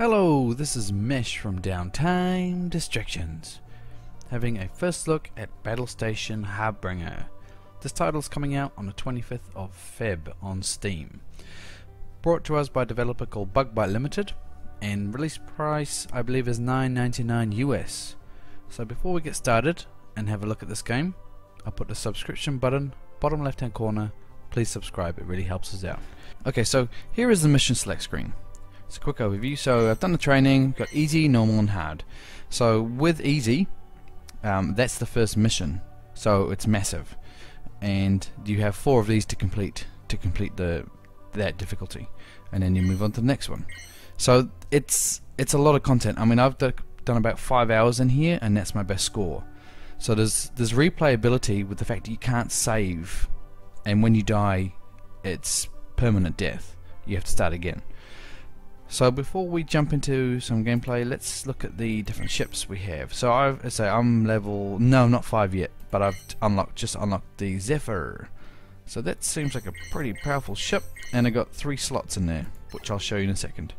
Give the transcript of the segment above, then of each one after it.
Hello, this is Mesh from Downtime Distractions, having a first look at Battlestation Harbinger. This title is coming out on the 25th of Feb on Steam. Brought to us by a developer called Bugbite Limited, and release price I believe is $9.99 US. So before we get started and have a look at this game, I'll put the subscription button, bottom left hand corner. Please subscribe, it really helps us out. Okay, so here is the mission select screen. It's a quick overview. So I've done the training, got easy, normal and hard. So with easy, that's the first mission, so it's massive, and you have 4 of these to complete that difficulty, and then you move on to the next one. So it's a lot of content. I mean, I've done about 5 hours in here, and that's my best score. So there's replayability with the fact that you can't save, and when you die it's permanent death. You have to start again. So before we jump into some gameplay, let's look at the different ships we have. So I'm level, no, not 5 yet, but I've just unlocked the Zephyr. So that seems like a pretty powerful ship, and I got 3 slots in there, which I'll show you in a second.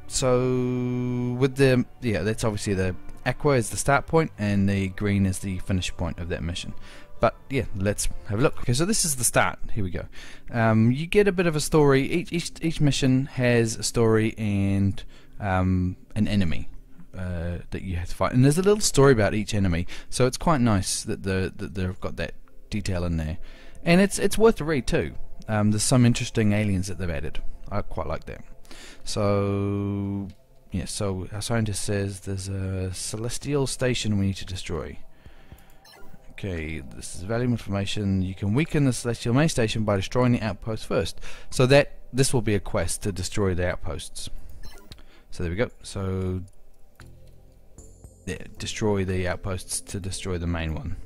So with the, that's obviously the aqua is the start point, and the green is the finish point of that mission. But yeah, let's have a look. Okay, so this is the start. Here we go. You get a bit of a story. Each mission has a story and an enemy that you have to fight. And there's a little story about each enemy, so it's quite nice that they've got that detail in there. And it's worth a read too. There's some interesting aliens that they've added. I quite like that. So yeah, so our scientist says there's a celestial station we need to destroy. Okay, this is valuable information. You can weaken the celestial main station by destroying the outpost first. So this will be a quest to destroy the outposts. So there we go. So yeah, destroy the outposts to destroy the main one.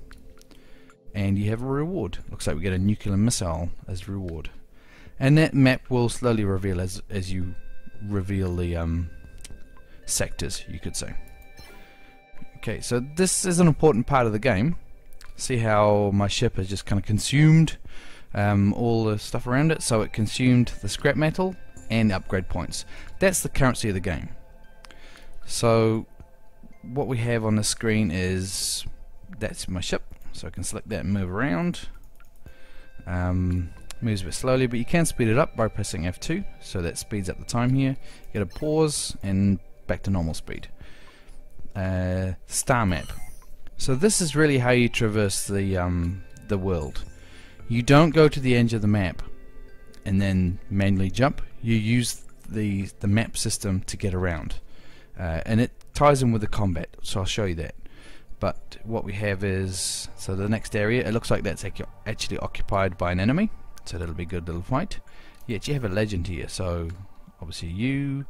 And you have a reward. Looks like we get a nuclear missile as reward. And that map will slowly reveal as you reveal the sectors, you could say. Okay, so this is an important part of the game. See how my ship has just kind of consumed all the stuff around it. So it consumed the scrap metal and upgrade points. That's the currency of the game. So what we have on the screen is, that's my ship. So I can select that and move around. Moves a bit slowly, but you can speed it up by pressing F2. So that speeds up the time here. You get a pause and back to normal speed. Star map. So this is really how you traverse the world. You don't go to the edge of the map and then manually jump. You use the map system to get around, and it ties in with the combat. So I'll show you that. But what we have is, so the next area, it looks like that's actually occupied by an enemy. So that'll be a good little fight. Yet you have a legend here. So obviously you.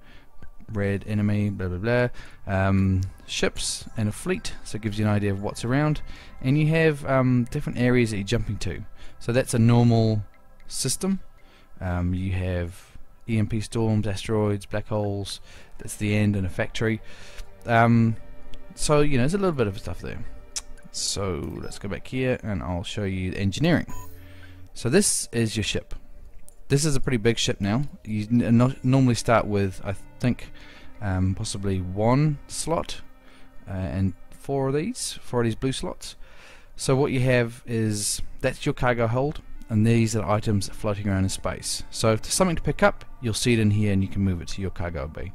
Red enemy, blah blah blah. Ships and a fleet, so it gives you an idea of what's around. And you have different areas that you're jumping to. So that's a normal system. You have EMP storms, asteroids, black holes. That's the end, and a factory. So you know, there's a little bit of stuff there. So let's go back here, and I'll show you engineering. So this is your ship. This is a pretty big ship now. You normally start with, I think, possibly 1 slot and 4 of these blue slots. So what you have is, that's your cargo hold, and these are items floating around in space. So if there's something to pick up, you'll see it in here, and you can move it to your cargo bay.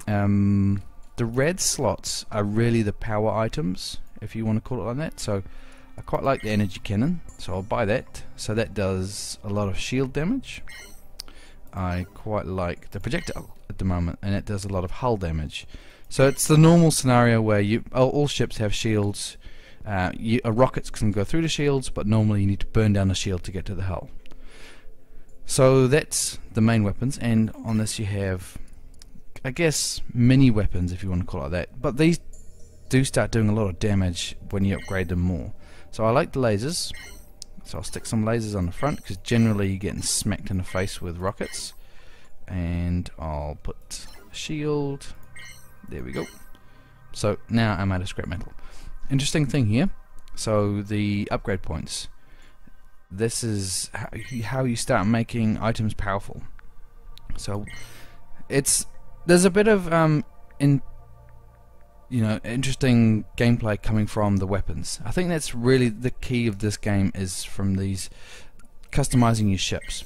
The red slots are really the power items, if you want to call it like that. So I quite like the energy cannon, so I'll buy that. So that does a lot of shield damage. I quite like the projectile at the moment, and it does a lot of hull damage. So it's the normal scenario where all ships have shields. Rockets can go through the shields, but normally you need to burn down the shield to get to the hull. So that's the main weapons, and on this you have, I guess, mini weapons, if you want to call it that. But these do start doing a lot of damage when you upgrade them more. So I like the lasers, so I'll stick some lasers on the front, because generally you're getting smacked in the face with rockets. And I'll put a shield. There we go. So now I'm out of scrap metal. Interesting thing here. So the upgrade points. This is how you start making items powerful. So it's There's a bit of interesting gameplay coming from the weapons. I think that's really the key of this game, is from these customizing your ships.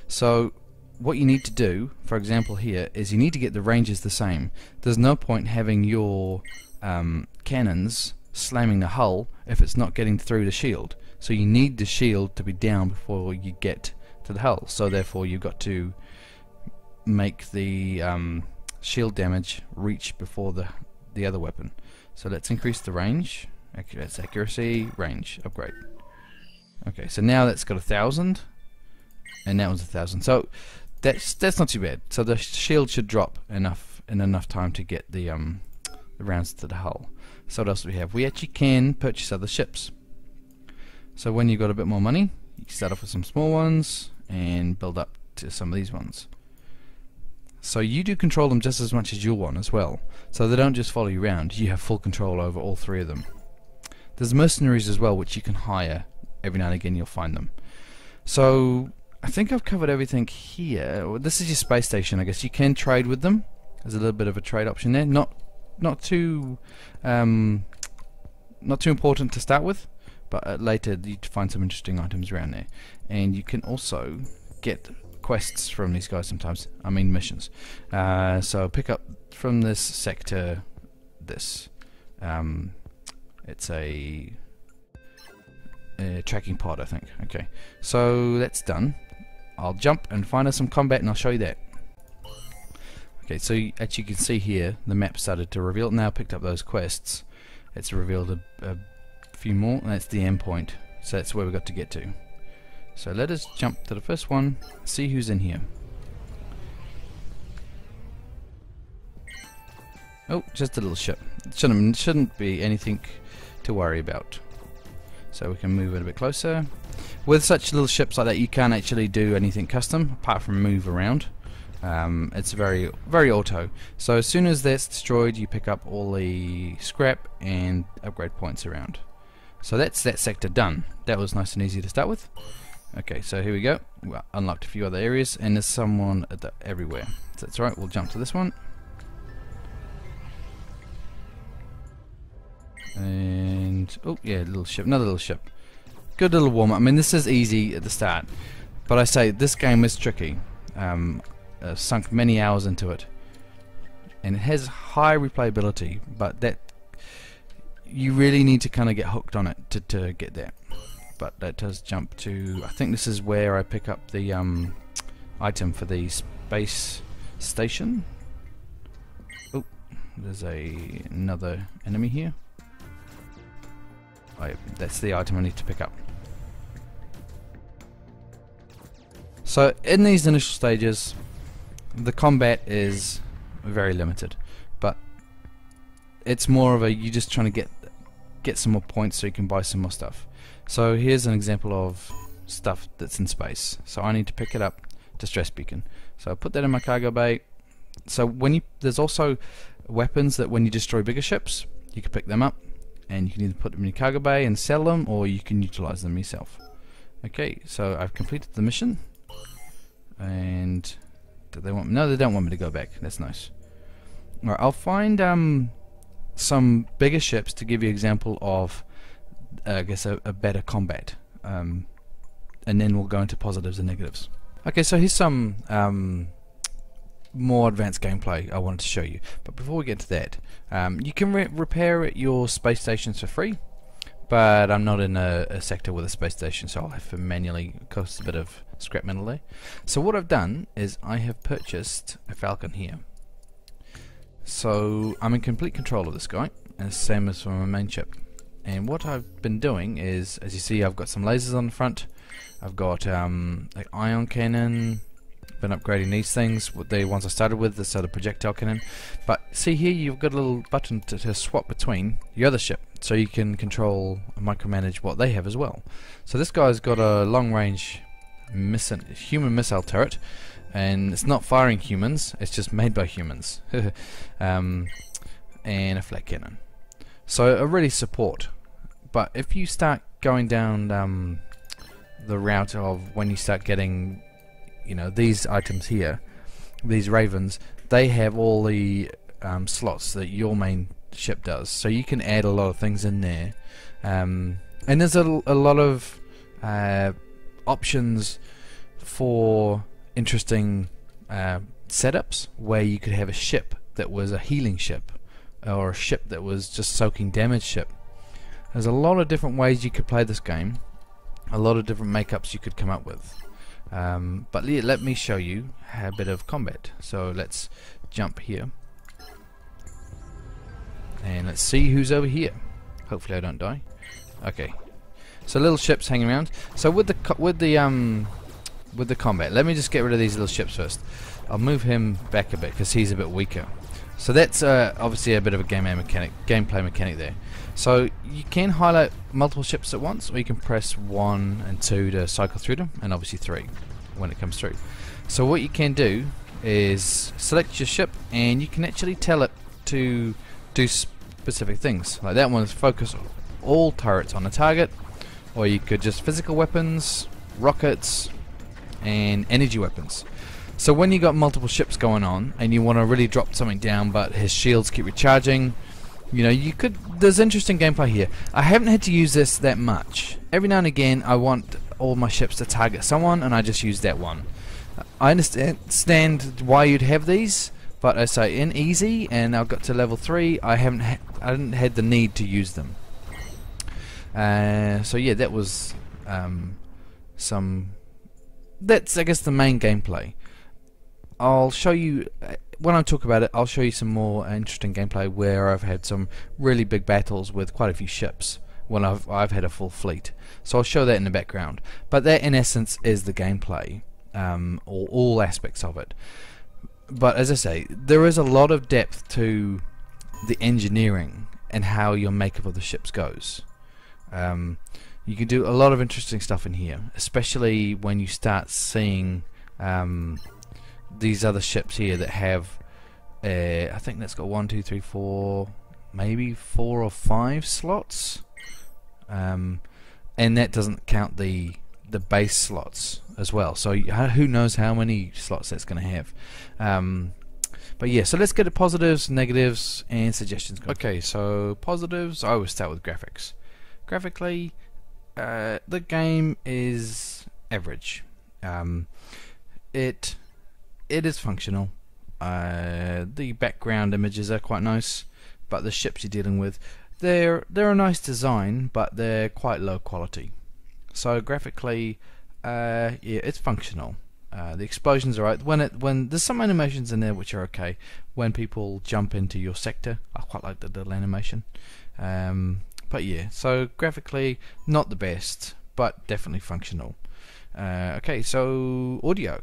So what you need to do, for example here, is you need to get the ranges the same. There's no point having your cannons slamming the hull if it's not getting through the shield. So you need the shield to be down before you get to the hull. So therefore you've got to make the shield damage reach before the other weapon. So let's increase the range. That's accuracy, range, upgrade. Okay, so now that's got 1,000, and that was 1,000. So that's not too bad. So the shield should drop in enough time to get the rounds to the hull. So what else do we have? We actually can purchase other ships. So when you've got a bit more money, you can start off with some small ones and build up to some of these ones. So you do control them just as much as you'll want as well. So they don't just follow you around, you have full control over all three of them. There's mercenaries as well, which you can hire. Every now and again you'll find them. So I think I've covered everything here. Well, this is your space station. I guess you can trade with them. There's a little bit of a trade option there. Not too important to start with, but later you find some interesting items around there. And you can also get quests from these guys sometimes. I mean missions. So pick up from this sector this. It's a tracking pod, I think. Okay, so that's done. I'll jump and find us some combat and I'll show you that. Okay, so as you can see here, the map started to reveal. Now I've picked up those quests. It's revealed a few more, and that's the end point. So that's where we've got to get to. So let us jump to the first one, see who's in here. Oh, just a little ship. Shouldn't be anything to worry about. So we can move it a bit closer. With such little ships like that, you can't actually do anything custom apart from move around. It's very auto. So as soon as that's destroyed, you pick up all the scrap and upgrade points around. So that's that sector done. That was nice and easy to start with. Okay, so here we go. We unlocked a few other areas, and there's someone everywhere. So that's right. We'll jump to this one. And oh yeah, little ship, another little ship. Good little warm up. I mean, this is easy at the start, but I say this game is tricky. I've sunk many hours into it, and it has high replayability, but that you really need to kind of get hooked on it to get that. But that does jump to, I think this is where I pick up the item for the space station. Oh, there's another enemy here. Oh, yeah, that's the item I need to pick up. So in these initial stages, the combat is very limited, but it's more of a you just trying to get some more points so you can buy some more stuff. So here's an example of stuff that's in space. So I need to pick it up, distress beacon. So I put that in my cargo bay. So there's also weapons that when you destroy bigger ships, you can pick them up, and you can either put them in your cargo bay and sell them, or you can utilize them yourself. Okay, so I've completed the mission, and do they want me? No, they don't want me to go back. That's nice. Alright, I'll find some bigger ships to give you an example of I guess a better combat, and then we'll go into positives and negatives. Okay, so here's some more advanced gameplay I wanted to show you, but before we get to that, you can repair your space stations for free, but I'm not in a sector with a space station, so I'll have to manually cost a bit of scrap metal there. So what I've done is I have purchased a Falcon here. So I'm in complete control of this guy, and the same as for my main ship. And what I've been doing is, as you see, I've got some lasers on the front. I've got an ion cannon. Been upgrading these things, the ones I started with, so the projectile cannon. But see here, you've got a little button to swap between your other ship, so you can control and micromanage what they have as well. So this guy's got a long-range human missile turret, and it's not firing humans, it's just made by humans. And a flat cannon. So I really support. But if you start going down the route of when you start getting, these items here, these ravens, they have all the slots that your main ship does, so you can add a lot of things in there, and there's a lot of options for interesting setups where you could have a ship that was a healing ship, or a ship that was just soaking damage ship. There's a lot of different ways you could play this game, a lot of different makeups you could come up with. But let me show you a bit of combat. So let's jump here, and let's see who's over here. Hopefully I don't die. Okay, so little ships hanging around. So with the combat, let me just get rid of these little ships first. I'll move him back a bit because he's a bit weaker. So that's obviously a bit of a gameplay mechanic there. So you can highlight multiple ships at once, or you can press 1 and 2 to cycle through them, and obviously 3 when it comes through. So what you can do is select your ship, and you can actually tell it to do specific things. Like that one is focus all turrets on a target, or you could just physical weapons, rockets, and energy weapons. So when you got multiple ships going on and you want to really drop something down but his shields keep recharging, you know, you could, there's interesting gameplay here. I haven't had to use this that much. Every now and again I want all my ships to target someone and I just use that one. I understand why you'd have these, but I say in easy, and I've got to level 3, I didn't had the need to use them. So yeah, that was that's I guess the main gameplay. I'll show you, when I talk about it, I'll show you some more interesting gameplay where I've had some really big battles with quite a few ships when I've had a full fleet. So I'll show that in the background. But that in essence is the gameplay, or all aspects of it. But as I say, there is a lot of depth to the engineering and how your makeup of the ships goes. You can do a lot of interesting stuff in here, especially when you start seeing these other ships here that have I think that's got 1, 2, 3, 4, maybe 4 or 5 slots, and that doesn't count the base slots as well, so who knows how many slots that's going to have. But yeah, so let's get to positives, negatives, and suggestions. Okay, so positives, I always start with graphics. Graphically, the game is average. It is functional. The background images are quite nice, but the ships you're dealing with, they're a nice design, but they're quite low quality. So graphically, yeah, it's functional. The explosions are right. When there's some animations in there which are okay. When people jump into your sector, I quite like the little animation. But yeah, so graphically not the best, but definitely functional. Okay, so audio.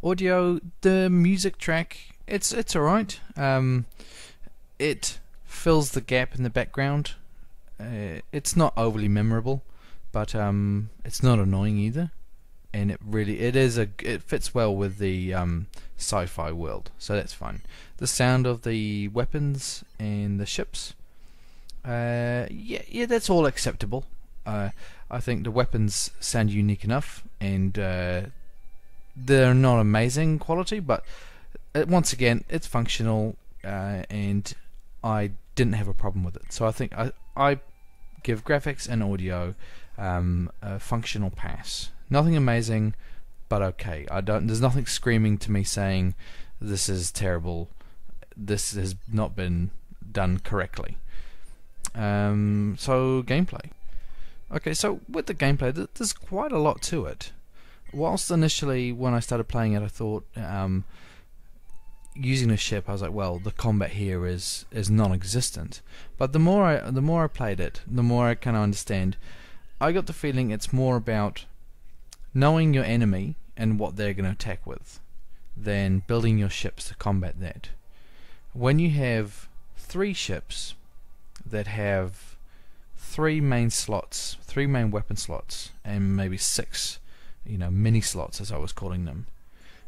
The music track, it's alright. It fills the gap in the background. It's not overly memorable, but it's not annoying either, and it fits well with the sci-fi world, so that's fine. The sound of the weapons and the ships, yeah, that's all acceptable. I think the weapons sound unique enough, and they're not amazing quality, but once again, it's functional, and I didn't have a problem with it. So I think I give graphics and audio a functional pass. Nothing amazing, but okay. There's nothing screaming to me saying this is terrible. This has not been done correctly. So gameplay. Okay, so with the gameplay, there's quite a lot to it. Whilst initially, when I started playing it, I thought using a ship, I was like, well, the combat here is non-existent. But the more I played it, the more I kind of understand. I got the feeling it's more about knowing your enemy and what they're going to attack with, than building your ships to combat that. When you have 3 ships that have 3 main slots, 3 main weapon slots, and maybe 6, mini slots as I was calling them,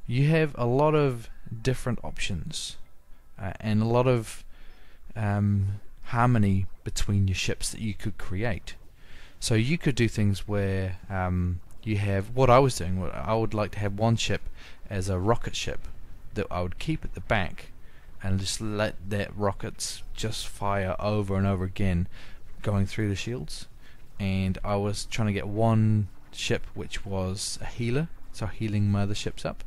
you have a lot of different options, and a lot of harmony between your ships that you could create. So you could do things where you have what I was doing. I would like to have one ship as a rocket ship, that I would keep at the back and just let that rockets just fire over and over again going through the shields. And I was trying to get one ship which was a healer, so healing my other ships up,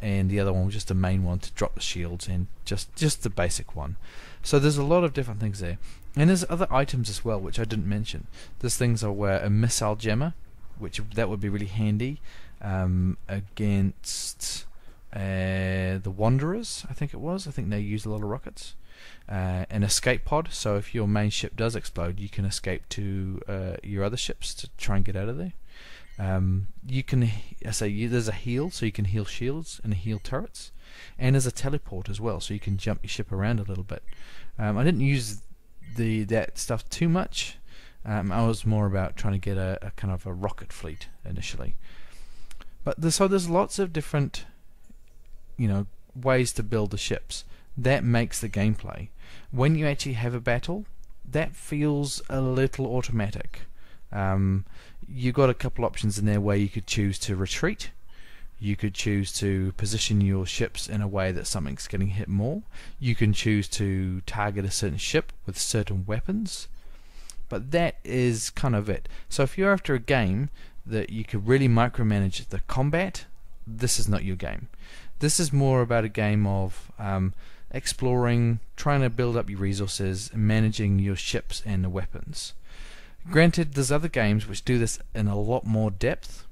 and the other one was just a main one to drop the shields, and just the basic one. So there's a lot of different things there, and there's other items as well which I didn't mention. There's things where a missile jammer, which that would be really handy against the Wanderers, I think it was. I think they use a lot of rockets. An escape pod, so if your main ship does explode, you can escape to your other ships to try and get out of there. You can there's a heal, so you can heal shields and heal turrets, and there's a teleport as well, so you can jump your ship around a little bit. I didn't use that stuff too much. I was more about trying to get a kind of a rocket fleet initially. But there's lots of different, ways to build the ships. That makes the gameplay. When you actually have a battle, that feels a little automatic. You've got a couple options in there where you could choose to retreat. You could choose to position your ships in a way that something's getting hit more. You can choose to target a certain ship with certain weapons. But that is kind of it. So if you're after a game that you could really micromanage the combat, this is not your game. This is more about a game of exploring, trying to build up your resources, managing your ships and the weapons. Granted, there's other games which do this in a lot more depth,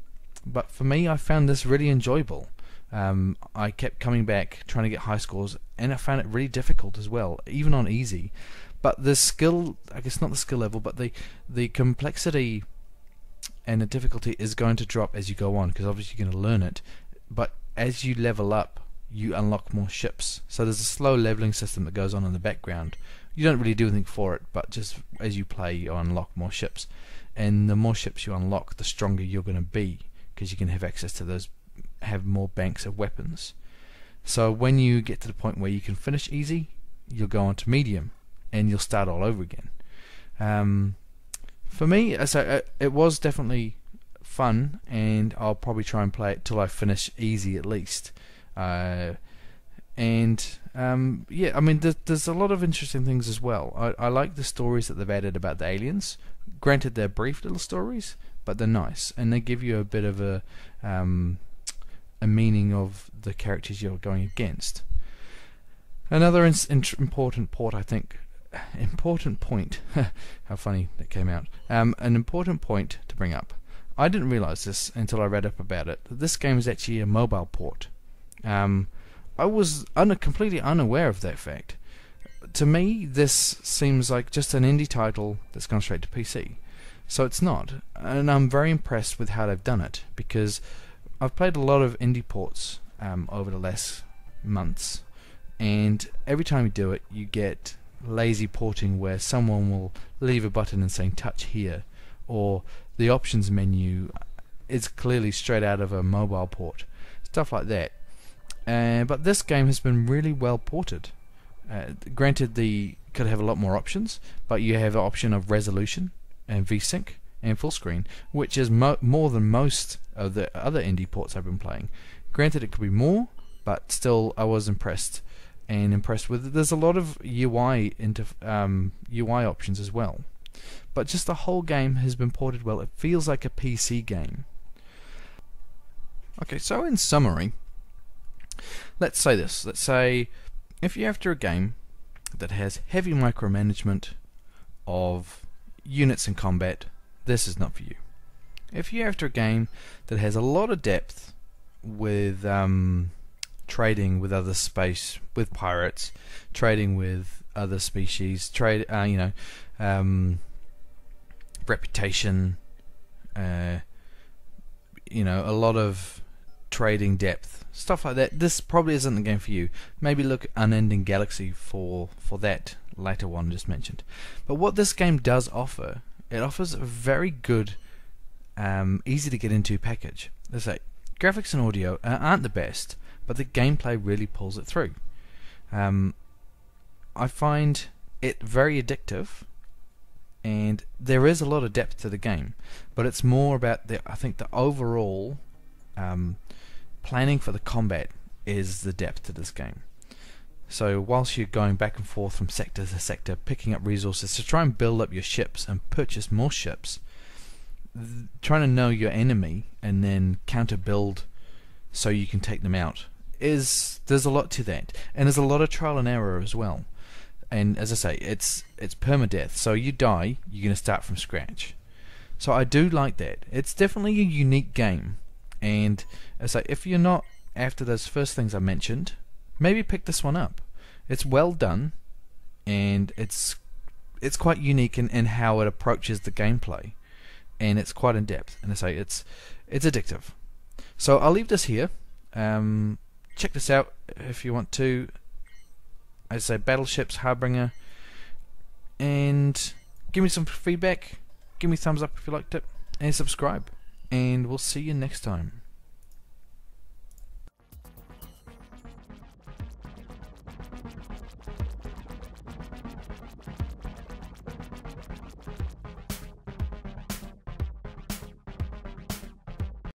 but for me, I found this really enjoyable. I kept coming back, trying to get high scores, and I found it really difficult as well, even on easy. But the skill, I guess not the skill level, but the complexity and the difficulty is going to drop as you go on, because obviously you're going to learn it. But as you level up, you unlock more ships. So there's a slow leveling system that goes on in the background. You don't really do anything for it, but just as you play, you unlock more ships. And the more ships you unlock, the stronger you're going to be, because you can have access to those, have more banks of weapons. So when you get to the point where you can finish easy, you'll go on to medium, and you'll start all over again. For me, it was definitely fun, and I'll probably try and play it till I finish easy at least. Yeah, I mean, there's a lot of interesting things as well. I like the stories that they've added about the aliens. Granted, they're brief little stories, but they're nice, and they give you a bit of a meaning of the characters you're going against. Another important point, I think. Important point. How funny that came out. An important point to bring up. I didn't realize this until I read up about it. That this game is actually a mobile port. I was completely unaware of that fact. To me, this seems like just an indie title that's gone straight to PC. So it's not, and I'm very impressed with how they've done it, because I've played a lot of indie ports over the last months, and every time you do it, you get lazy porting where someone will leave a button and saying touch here, or the options menu is clearly straight out of a mobile port, stuff like that. But this game has been really well ported. Granted, could have a lot more options, but you have an option of resolution and VSync and full screen, which is more than most of the other indie ports I've been playing. Granted, it could be more, but still, I was impressed with it. There's a lot of UI options as well, but just the whole game has been ported well. It feels like a PC game. Okay, so in summary, let's say this. Let's say if you're after a game that has heavy micromanagement of units in combat, this is not for you. If you're after a game that has a lot of depth with trading with other space, with pirates, trading with other species, reputation, a lot of trading depth, stuff like that, this probably isn't the game for you. Maybe look at Unending Galaxy for that later one just mentioned. But what this game does offer, it offers a very good, easy to get into package. Let's say graphics and audio aren't the best, but the gameplay really pulls it through. I find it very addictive, and there is a lot of depth to the game, but it's more about I think the overall planning for the combat is the depth to this game. So whilst you're going back and forth from sector to sector, picking up resources to try and build up your ships and purchase more ships, trying to know your enemy and then counter build so you can take them out, there's a lot to that, and there's a lot of trial and error as well. And as I say, it's permadeath, so you die, you're going to start from scratch. So I do like that. It's definitely a unique game, and as I say, if you're not after those first things I mentioned, maybe pick this one up. It's well done, and it's quite unique in how it approaches the gameplay, and it's quite in depth. And I say it's addictive. So I'll leave this here. Check this out if you want to. I say Battleships Harbinger, and give me some feedback. Give me a thumbs up if you liked it, and subscribe. And we'll see you next time.